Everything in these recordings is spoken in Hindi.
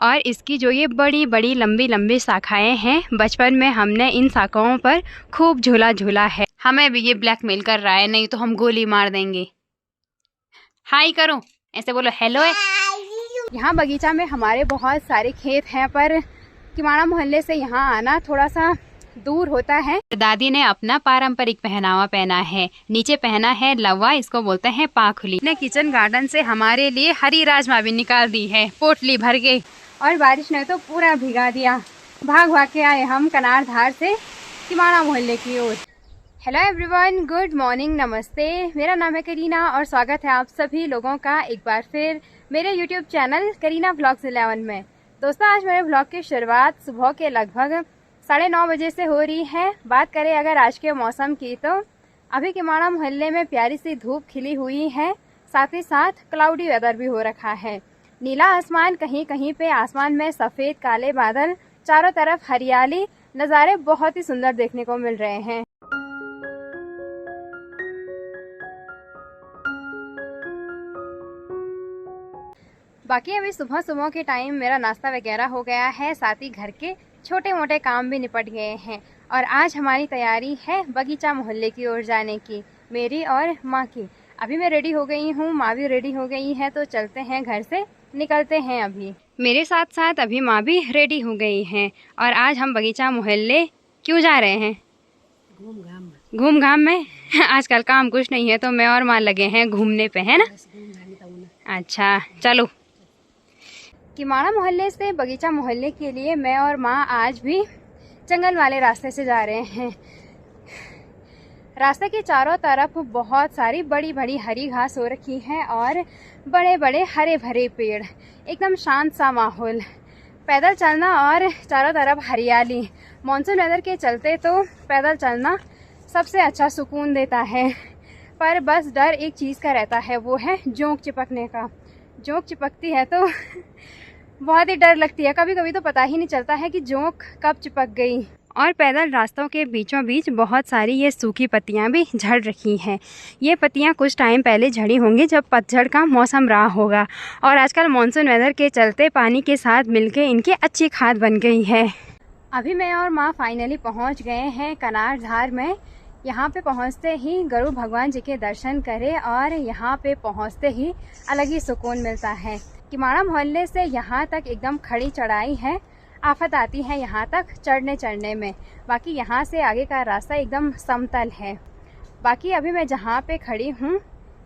और इसकी जो ये बड़ी बड़ी लंबी लंबी शाखाएं हैं, बचपन में हमने इन शाखाओं पर खूब झूला झूला है। हमें भी ये ब्लैकमेल कर रहा है, नहीं तो हम गोली मार देंगे। हाय करो, ऐसे बोलो हेलो है। यहाँ बगीचा में हमारे बहुत सारे खेत हैं, पर किमाड़ा मोहल्ले से यहाँ आना थोड़ा सा दूर होता है। दादी ने अपना पारंपरिक पहनावा पहना है, नीचे पहना है लवा, इसको बोलते हैं पाखुली। ने किचन गार्डन से हमारे लिए हरी राजमा भी निकाल दी है पोटली भर के, और बारिश ने तो पूरा भिगा दिया। भाग भाग के आए हम कनार धार से किमाड़ा मोहल्ले की ओर। हेलो एवरीवन, गुड मॉर्निंग, नमस्ते। मेरा नाम है करीना और स्वागत है आप सभी लोगों का एक बार फिर मेरे यूट्यूब चैनल करीना व्लॉग्स 11 में। दोस्तों, आज मेरे व्लॉग की शुरुआत सुबह के लगभग 9:30 बजे से हो रही है। बात करें अगर आज के मौसम की, तो अभी किमाड़ा मोहल्ले में प्यारी सी धूप खिली हुई है, साथ ही साथ क्लाउडी वेदर भी हो रखा है। नीला आसमान, कहीं कहीं पे आसमान में सफ़ेद काले बादल, चारों तरफ हरियाली, नज़ारे बहुत ही सुंदर देखने को मिल रहे हैं। बाकी अभी सुबह सुबह के टाइम मेरा नाश्ता वगैरह हो गया है, साथ ही घर के छोटे मोटे काम भी निपट गए हैं। और आज हमारी तैयारी है बगीचा मोहल्ले की ओर जाने की, मेरी और माँ की। अभी मैं रेडी हो गई हूँ, माँ भी रेडी हो गई है, तो चलते हैं, घर से निकलते हैं। अभी मेरे साथ साथ अभी माँ भी रेडी हो गई हैं। और आज हम बगीचा मोहल्ले क्यों जा रहे हैं? घूम घाम में आजकल काम कुछ नहीं है, तो मैं और माँ लगे हैं घूमने पे, है ना? अच्छा चलो। किमाड़ा मोहल्ले से बगीचा मोहल्ले के लिए मैं और माँ आज भी जंगल वाले रास्ते से जा रहे हैं। रास्ते के चारों तरफ बहुत सारी बड़ी बड़ी हरी घास हो रखी है और बड़े बड़े हरे भरे पेड़, एकदम शांत सा माहौल। पैदल चलना और चारों तरफ हरियाली। मानसून वेदर के चलते तो पैदल चलना सबसे अच्छा सुकून देता है, पर बस डर एक चीज़ का रहता है, वो है जोंक चिपकने का। जोंक चिपकती है तो बहुत ही डर लगती है। कभी कभी तो पता ही नहीं चलता है कि जोंक कब चिपक गई। और पैदल रास्तों के बीचों बीच बहुत सारी ये सूखी पत्तियां भी झड़ रखी हैं। ये पत्तियां कुछ टाइम पहले झड़ी होंगी जब पतझड़ का मौसम रहा होगा, और आजकल मानसून वेदर के चलते पानी के साथ मिलके इनकी अच्छी खाद बन गई है। अभी मैं और माँ फाइनली पहुँच गए हैं कनार धार में। यहाँ पे पहुँचते ही गरुड़ भगवान जी के दर्शन करें, और यहाँ पे पहुँचते ही अलग ही सुकून मिलता है। किमाड़ा मोहल्ले से यहाँ तक एकदम खड़ी चढ़ाई है, आफत आती है यहाँ तक चढ़ने में। बाकी यहाँ से आगे का रास्ता एकदम समतल है। बाकी अभी मैं जहाँ पे खड़ी हूँ,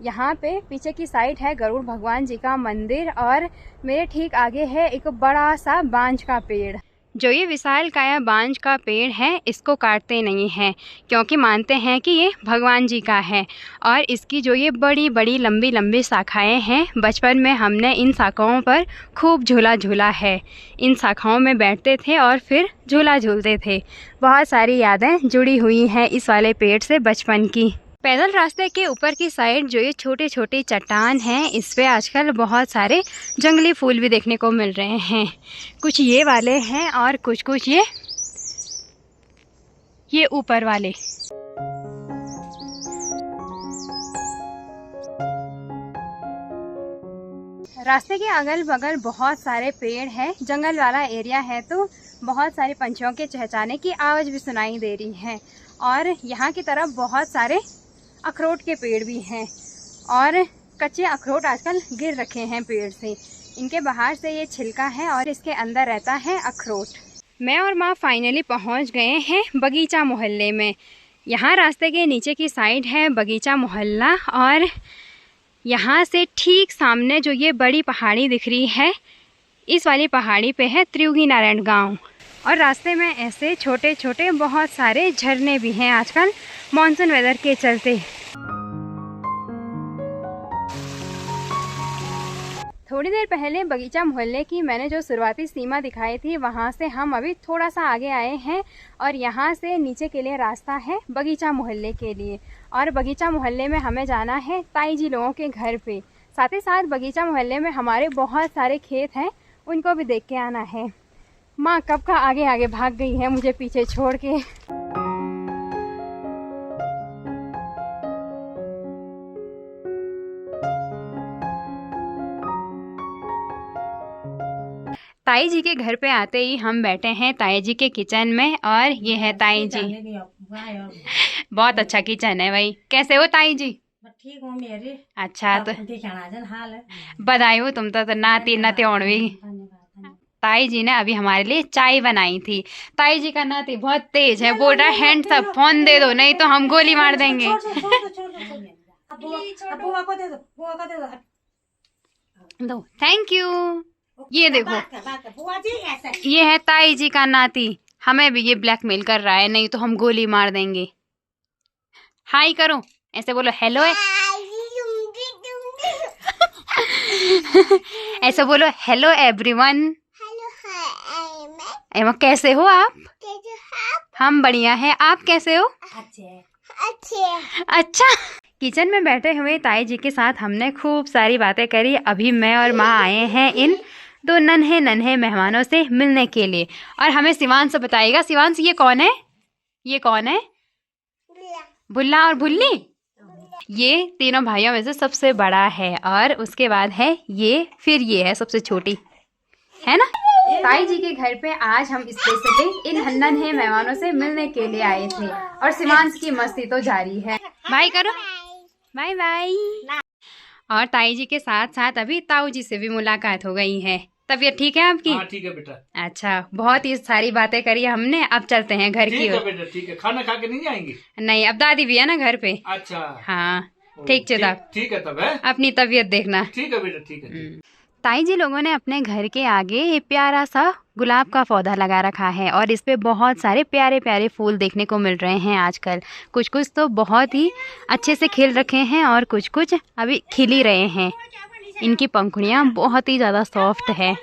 यहाँ पे पीछे की साइड है गरुड़ भगवान जी का मंदिर, और मेरे ठीक आगे है एक बड़ा सा बांज का पेड़। जो ये विशाल काया बांज का पेड़ है, इसको काटते नहीं हैं, क्योंकि मानते हैं कि ये भगवान जी का है। और इसकी जो ये बड़ी बड़ी लंबी लंबी शाखाएं हैं, बचपन में हमने इन शाखाओं पर खूब झूला झूला है। इन शाखाओं में बैठते थे और फिर झूला झूलते थे। बहुत सारी यादें जुड़ी हुई हैं इस वाले पेड़ से बचपन की। पैदल रास्ते के ऊपर की साइड जो ये छोटे छोटे चट्टान हैं, इस पे आजकल बहुत सारे जंगली फूल भी देखने को मिल रहे हैं। कुछ ये वाले हैं और कुछ कुछ ये ऊपर वाले। रास्ते के अगल बगल बहुत सारे पेड़ हैं। जंगल वाला एरिया है, तो बहुत सारे पंछियों के चहचहाने की आवाज़ भी सुनाई दे रही है। और यहाँ की तरफ बहुत सारे अखरोट के पेड़ भी हैं, और कच्चे अखरोट आजकल गिर रखे हैं पेड़ से। इनके बाहर से ये छिलका है और इसके अंदर रहता है अखरोट। मैं और माँ फाइनली पहुँच गए हैं बगीचा मोहल्ले में। यहाँ रास्ते के नीचे की साइड है बगीचा मोहल्ला, और यहाँ से ठीक सामने जो ये बड़ी पहाड़ी दिख रही है, इस वाली पहाड़ी पे है त्रियुगी नारायण गाँव। और रास्ते में ऐसे छोटे छोटे बहुत सारे झरने भी हैं आजकल मानसून वेदर के चलते। थोड़ी देर पहले बगीचा मोहल्ले की मैंने जो शुरुआती सीमा दिखाई थी, वहाँ से हम अभी थोड़ा सा आगे आए हैं, और यहाँ से नीचे के लिए रास्ता है बगीचा मोहल्ले के लिए। और बगीचा मोहल्ले में हमें जाना है ताई जी लोगों के घर पे। साथ ही साथ बगीचा मोहल्ले में हमारे बहुत सारे खेत हैं, उनको भी देख के आना है। माँ कब का आगे आगे भाग गई है मुझे पीछे छोड़ के। ताई जी के घर पे आते ही हम बैठे हैं ताई जी के किचन में और ये है ताई जी। बहुत अच्छा किचन है भाई। कैसे हो ताई जी? ठीक हूँ मेरी। अच्छा तो हाल है। बधाई हो, तुम तो नाती नत्योणवी। ताई जी ने अभी हमारे लिए चाय बनाई थी। ताई जी का नाती बहुत तेज है, बोल रहा है हैंड्स अप, फोन दे दो नहीं तो हम गोली मार देंगे। दो, थैंक यू। ये देखो, ये है ताई जी का नाती, हमें भी ये ब्लैकमेल कर रहा है नहीं तो हम गोली मार देंगे। हाय करो, ऐसे बोलो हेलो है। ऐसे बोलो हेलो एवरीवन। एमा कैसे हो आप? हम बढ़िया है, आप कैसे हो? अच्छा। किचन में बैठे हुए ताई जी के साथ हमने खूब सारी बातें करी। अभी मैं और माँ आए हैं इन दो नन्हे नन्हे मेहमानों से मिलने के लिए। और हमें शिवांश बताएगा, शिवांश ये कौन है? ये कौन है? भुल्ला और भुल्ली। ये तीनों भाइयों में से सबसे बड़ा है और उसके बाद है ये, फिर ये है सबसे छोटी, है ना? ताई जी के घर पे आज हम स्पेशली इन नन्हे मेहमानों से मिलने के लिए आए थे और शिवांश की मस्ती तो जारी है। बाय करो, बाय बाय। और ताई जी के साथ साथ अभी ताऊ जी से भी मुलाकात हो गई है। तबीयत ठीक है आपकी? हाँ ठीक है बेटा। अच्छा, बहुत ही सारी बातें करी हमने, अब चलते हैं घर की ठीक है ओर। बेटा, ठीक है। खाना खा के नहीं जाएंगे? नहीं, अब दादी भी है ना घर पे। अच्छा हाँ ठीक है, ठीक है तब है। अपनी तबीयत देखना। ठीक है बेटा, ठीक है। ताई जी लोगों ने अपने घर के आगे ये प्यारा सा गुलाब का पौधा लगा रखा है और इस पे बहुत सारे प्यारे प्यारे फूल देखने को मिल रहे हैं आजकल। कुछ कुछ तो बहुत ही अच्छे से खिल रखे हैं और कुछ कुछ अभी खिल ही रहे हैं। इनकी पंखुड़ियाँ बहुत ही ज़्यादा सॉफ्ट है।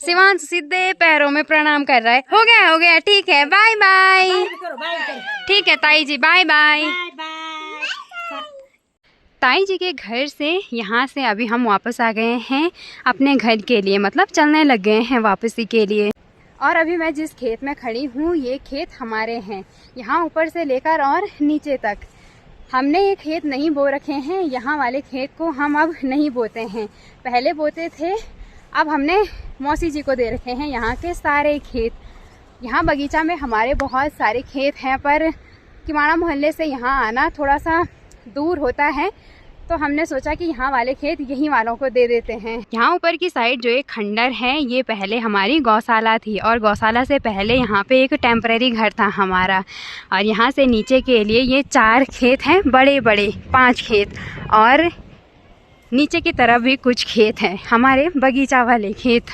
शिवांश सीधे पैरों में प्रणाम कर रहा है। हो गया ठीक है, बाय बाय। ठीक है ताई जी, बाय बाय। ताई जी के घर से यहाँ से अभी हम वापस आ गए हैं अपने घर के लिए, मतलब चलने लग गए हैं वापसी के लिए। और अभी मैं जिस खेत में खड़ी हूँ ये खेत हमारे हैं, यहाँ ऊपर से लेकर और नीचे तक। हमने ये खेत नहीं बो रखे हैं, यहाँ वाले खेत को हम अब नहीं बोते हैं, पहले बोते थे, अब हमने मौसी जी को दे रखे हैं यहाँ के सारे खेत। यहाँ बगीचा में हमारे बहुत सारे खेत हैं पर किमाड़ा मोहल्ले से यहाँ आना थोड़ा सा दूर होता है, तो हमने सोचा कि यहाँ वाले खेत यहीं वालों को दे देते हैं। यहाँ ऊपर की साइड जो एक खंडर है ये पहले हमारी गौशाला थी और गौशाला से पहले यहाँ पे एक टेम्परेरी घर था हमारा। और यहाँ से नीचे के लिए ये 4 खेत हैं, बड़े बड़े 5 खेत, और नीचे की तरफ भी कुछ खेत हैं, हमारे बगीचा वाले खेत।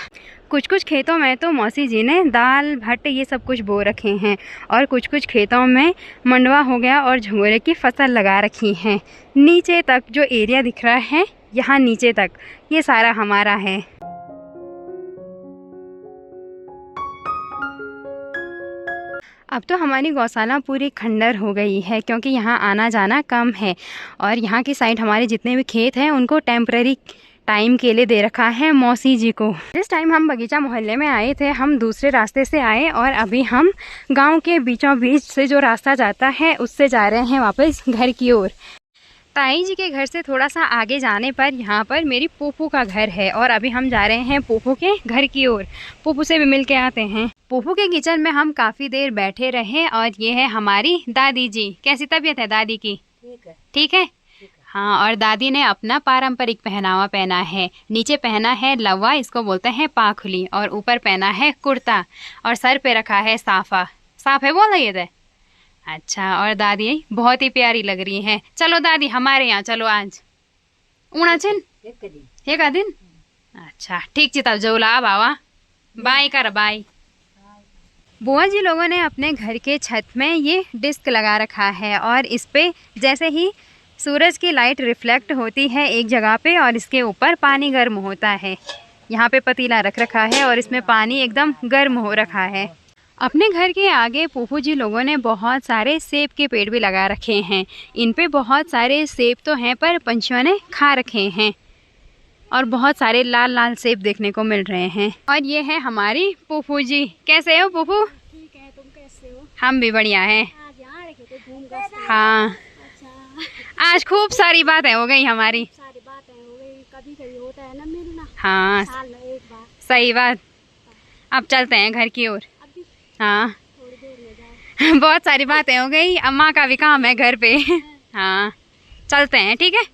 कुछ कुछ खेतों में तो मौसी जी ने दाल भट्ट ये सब कुछ बो रखे हैं और कुछ कुछ खेतों में मंडवा हो गया और झंगोरे की फसल लगा रखी हैं। नीचे तक जो एरिया दिख रहा है, यहाँ नीचे तक ये सारा हमारा है। अब तो हमारी गौशाला पूरी खंडर हो गई है क्योंकि यहाँ आना जाना कम है और यहाँ की साइड हमारे जितने भी खेत हैं उनको टेम्परेरी टाइम के लिए दे रखा है मौसी जी को। जिस टाइम हम बगीचा मोहल्ले में आए थे हम दूसरे रास्ते से आए और अभी हम गांव के बीचों बीच से जो रास्ता जाता है उससे जा रहे हैं वापस घर की ओर। ताई जी के घर से थोड़ा सा आगे जाने पर यहाँ पर मेरी पूपू का घर है और अभी हम जा रहे हैं पूपू के घर की ओर। पूपू से भी मिल के आते हैं। पूपू के किचन में हम काफ़ी देर बैठे रहे और ये है हमारी दादी जी। कैसी तबीयत है दादी की? ठीक है। हाँ, और दादी ने अपना पारंपरिक पहनावा पहना है। नीचे पहना है लवा, इसको बोलते हैं पाखुली, और ऊपर पहना है कुर्ता और सर पे रखा है साफा। साफ है बोल रही है। अच्छा, और दादी बहुत ही प्यारी लग रही हैं। चलो दादी हमारे यहाँ चलो आज ऊना छिन एक दिन। अच्छा ठीक जी, तब जो ला बाबा बाय कर बाय। बुआ जी लोगों ने अपने घर के छत में ये डिस्क लगा रखा है और इस पे जैसे ही सूरज की लाइट रिफ्लेक्ट होती है एक जगह पे और इसके ऊपर पानी गर्म होता है। यहाँ पे पतीला रख रखा है और इसमें पानी एकदम गर्म हो रखा है। अपने घर के आगे फूफू जी लोगों ने बहुत सारे सेब के पेड़ भी लगा रखे हैं। इन पे बहुत सारे सेब तो हैं पर पंछियों ने खा रखे हैं और बहुत सारे लाल लाल सेब देखने को मिल रहे हैं। और ये है हमारी फूफू जी। कैसे हो फूफू? ठीक है, तुम कैसे हो? हम भी बढ़िया हैं। आज यहाँ रखे थे घूम हाँ, अच्छा, आज खूब सारी बातें हो गई हमारी। सारी बातें हो गई, कभी कभी होता है ना मिलना, हाँ, साल में एक बार। सही बात। अब चलते हैं घर की ओर। अभी हाँ थोड़ी देर में जाओ। बहुत सारी बातें हो गई, अम्मा का भी काम है घर पे। हाँ चलते हैं, ठीक है।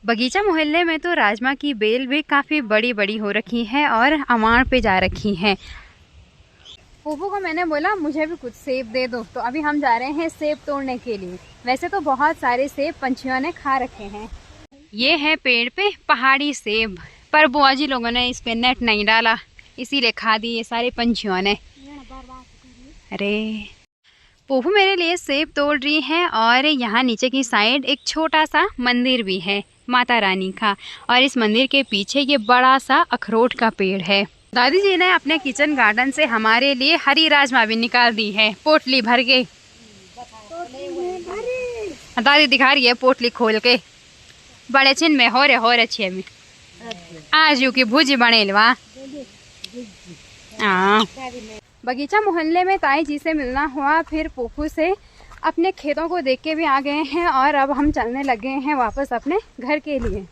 बगीचा मोहल्ले में तो राजमा की बेल भी काफ़ी बड़ी बड़ी हो रखी है और अमार पे जा रखी है। पोपो को मैंने बोला मुझे भी कुछ सेब दे दो, तो अभी हम जा रहे हैं सेब तोड़ने के लिए। वैसे तो बहुत सारे सेब पंछियों ने खा रखे हैं। ये है पेड़ पे पहाड़ी सेब, पर बुआ जी लोगों ने इस पे नेट नहीं डाला, इसीलिए खा दी ये सारे पंछियों ने। अरे पोपो मेरे लिए सेब तोड़ रही है और यहाँ नीचे की साइड एक छोटा सा मंदिर भी है माता रानी का, और इस मंदिर के पीछे ये बड़ा सा अखरोट का पेड़ है। दादी जी ने अपने किचन गार्डन से हमारे लिए हरी राजमा भी निकाल दी है पोटली भर के। दादी दिखा रही है पोटली खोल के, बड़े चिन में हो रहे अच्छे में आज यू की भुजी बने लवा। हाँ बगीचा मोहल्ले में ताई जी से मिलना हुआ, फिर पोपू से अपने खेतों को देख के भी आ गए हैं और अब हम चलने लगे हैं वापस अपने घर के लिए।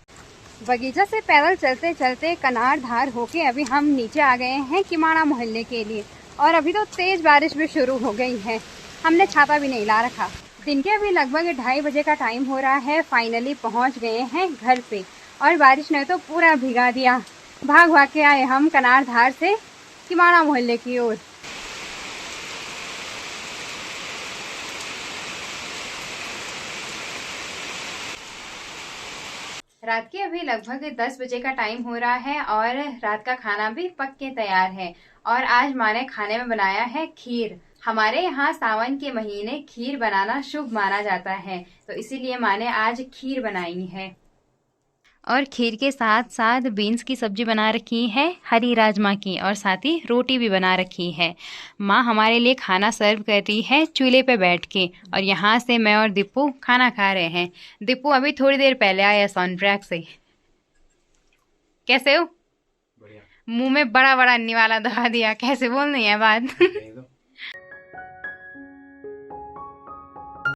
बगीचा से पैदल चलते चलते कनार धार होके अभी हम नीचे आ गए हैं किमाड़ा मोहल्ले के लिए, और अभी तो तेज़ बारिश भी शुरू हो गई है। हमने छाता भी नहीं ला रखा। दिन के अभी लगभग 2:30 बजे का टाइम हो रहा है। फाइनली पहुंच गए हैं घर पे और बारिश ने तो पूरा भिगा दिया। भाग भाग के आए हम कनार धार से किमाड़ा मोहल्ले की ओर। रात के अभी लगभग 10 बजे का टाइम हो रहा है और रात का खाना भी पक के तैयार है। और आज माँ ने खाने में बनाया है खीर। हमारे यहाँ सावन के महीने खीर बनाना शुभ माना जाता है, तो इसीलिए माँ ने आज खीर बनाई है। और खीर के साथ साथ बीन्स की सब्जी बना रखी है हरी राजमा की, और साथ ही रोटी भी बना रखी है। माँ हमारे लिए खाना सर्व कर रही है चूल्हे पे बैठ के, और यहाँ से मैं और दीपू खाना खा रहे हैं। दीपू अभी थोड़ी देर पहले आया साउंड ट्रैक से। कैसे हो? बढ़िया। मुंह में बड़ा बड़ा निवाला दबा दिया, कैसे बोलनी है बात।